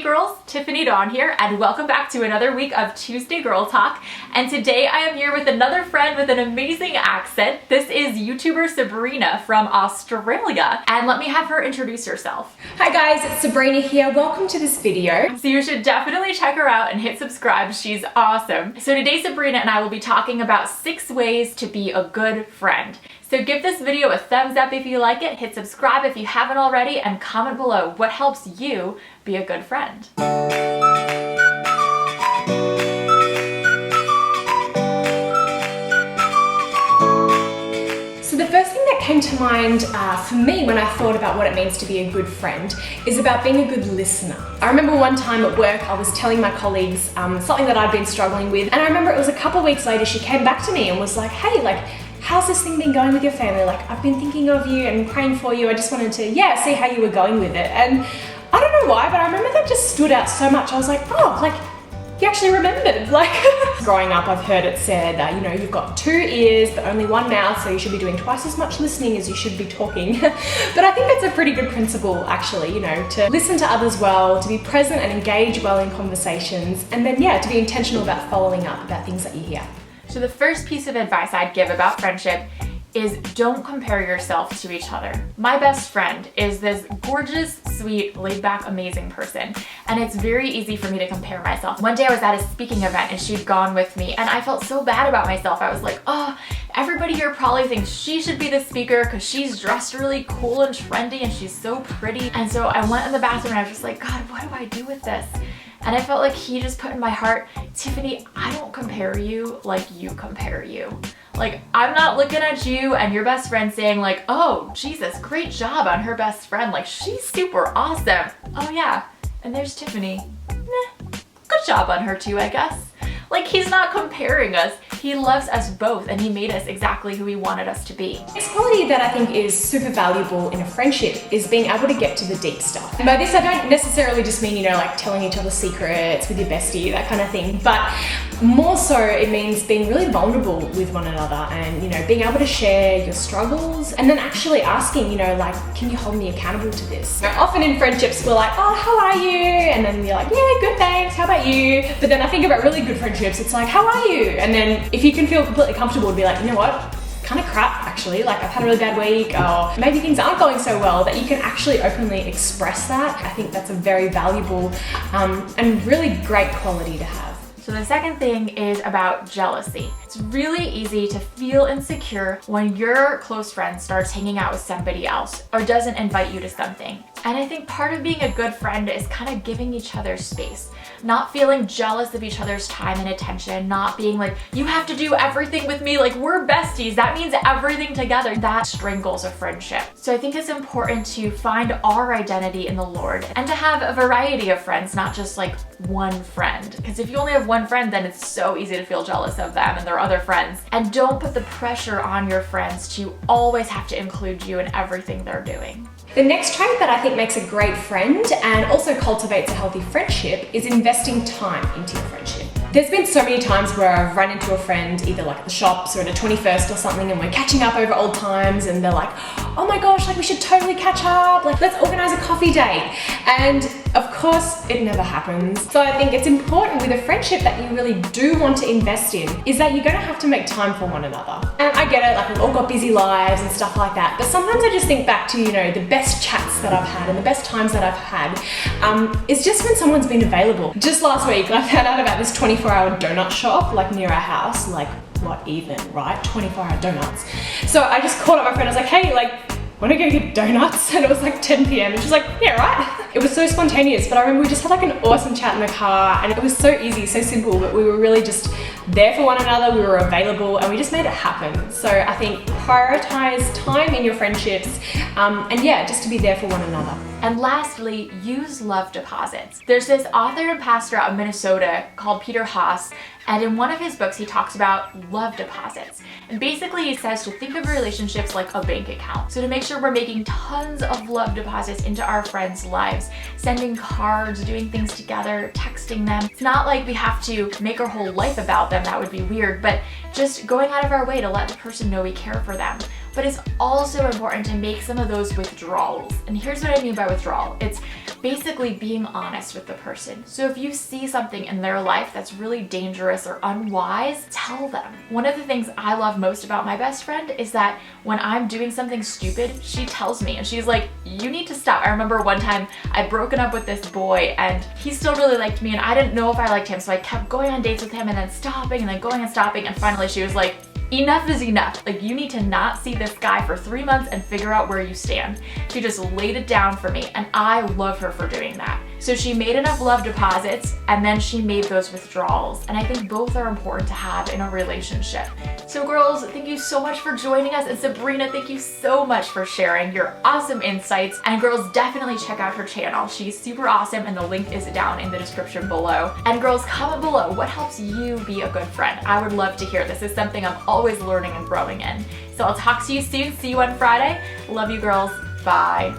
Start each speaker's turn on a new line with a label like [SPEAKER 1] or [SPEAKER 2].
[SPEAKER 1] girls, Tiffany Dawn here, and welcome back to another week of Tuesday Girl Talk. And today I am here with another friend with an amazing accent. This is YouTuber Sabrina from Australia, and let me have her introduce herself.
[SPEAKER 2] Hi guys, it's Sabrina here. Welcome to this video.
[SPEAKER 1] So you should definitely check her out and hit subscribe. She's awesome. So today Sabrina and I will be talking about 6 ways to be a good friend. So give this video a thumbs up if you like it, hit subscribe if you haven't already, and comment below what helps you be a good friend.
[SPEAKER 2] So the first thing that came to mind for me when I thought about what it means to be a good friend is about being a good listener. I remember one time at work I was telling my colleagues something that I'd been struggling with, and I remember it was a couple of weeks later she came back to me and was like, hey, how's this thing been going with your family? I've been thinking of you and praying for you. I just wanted to, see how you were going with it. And I don't know why, but I remember that just stood out so much. I was like, you actually remembered. Growing up, I've heard it said, you've got 2 ears, but only 1 mouth, so you should be doing twice as much listening as you should be talking. But I think that's a pretty good principle, actually, to listen to others well, to be present and engage well in conversations, and then, to be intentional about following up about things that you hear.
[SPEAKER 1] So the first piece of advice I'd give about friendship is don't compare yourself to each other. My best friend is this gorgeous, sweet, laid-back, amazing person, and it's very easy for me to compare myself. One day I was at a speaking event and she'd gone with me, and I felt so bad about myself. I was like, everybody here probably thinks she should be the speaker because she's dressed really cool and trendy and she's so pretty. And so I went in the bathroom and I was just like, God, what do I do with this? And I felt like he just put in my heart, Tiffany, I don't compare you like you compare you. I'm not looking at you and your best friend saying oh, Jesus, great job on her best friend. She's super awesome. Oh yeah, and there's Tiffany. Good job on her too, I guess. He's not comparing us. He loves us both, and he made us exactly who he wanted us to be.
[SPEAKER 2] This quality that I think is super valuable in a friendship is being able to get to the deep stuff. And by this, I don't necessarily just mean, telling each other secrets with your bestie, that kind of thing, but more so it means being really vulnerable with one another and, being able to share your struggles and then actually asking, can you hold me accountable to this? Often in friendships, we're like, oh, how are you? And then you're like, yeah, good, thanks, how about you? But then I think about really good friendships, it's like, how are you? And then if you can feel completely comfortable to be like, you know what? Kind of crap actually, I've had a really bad week, or maybe things aren't going so well, that you can actually openly express that. I think that's a very valuable and really great quality to have.
[SPEAKER 1] So the second thing is about jealousy. It's really easy to feel insecure when your close friend starts hanging out with somebody else or doesn't invite you to something. And I think part of being a good friend is kind of giving each other space, not feeling jealous of each other's time and attention, not being like, you have to do everything with me, we're besties, that means everything together. That strangles a friendship. So I think it's important to find our identity in the Lord and to have a variety of friends, not just one friend. Because if you only have one friend, then it's so easy to feel jealous of them and their other friends. And don't put the pressure on your friends to always have to include you in everything they're doing.
[SPEAKER 2] The next trait that I think makes a great friend and also cultivates a healthy friendship is investing time into your friendship. There's been so many times where I've run into a friend either at the shops or at a 21st or something, and we're catching up over old times, and they're like, oh my gosh, we should totally catch up, let's organize a coffee date. And of course it never happens. So I think it's important with a friendship that you really do want to invest in is that you're gonna have to make time for one another. And I get it, we've all got busy lives and stuff like that, but sometimes I just think back to, the best chats that I've had and the best times that I've had is just when someone's been available. Just last week, I found out about this 24-hour donut shop near our house. What even, right? 24-hour donuts. So I just called up my friend. I was like, hey, wanna go get donuts? And it was 10 p.m. and she's like, yeah, right. It was so spontaneous, but I remember we just had an awesome chat in the car, and it was so easy, so simple, but we were really just there for one another, we were available, and we just made it happen. So I think prioritize time in your friendships, and just to be there for one another.
[SPEAKER 1] And lastly, use love deposits. There's this author and pastor out of Minnesota called Peter Haas, and in one of his books he talks about love deposits. And basically he says to think of relationships like a bank account. So to make sure we're making tons of love deposits into our friends' lives, sending cards, doing things together, texting them. It's not like we have to make our whole life about them, that would be weird, but just going out of our way to let the person know we care for them. But it's also important to make some of those withdrawals. And here's what I mean by withdrawal. It's basically being honest with the person. So if you see something in their life that's really dangerous or unwise, tell them. One of the things I love most about my best friend is that when I'm doing something stupid, she tells me and she's like, you need to stop. I remember one time I'd broken up with this boy and he still really liked me and I didn't know if I liked him, so I kept going on dates with him and then stopping and then going and stopping, and finally she was like, enough is enough. Like, you need to not see this guy for 3 months and figure out where you stand. She just laid it down for me, and I love her for doing that. So she made enough love deposits and then she made those withdrawals. And I think both are important to have in a relationship. So girls, thank you so much for joining us. And Sabrina, thank you so much for sharing your awesome insights. And girls, definitely check out her channel. She's super awesome and the link is down in the description below. And girls, comment below what helps you be a good friend. I would love to hear. This is something I'm always learning and growing in. So I'll talk to you soon. See you on Friday. Love you girls. Bye.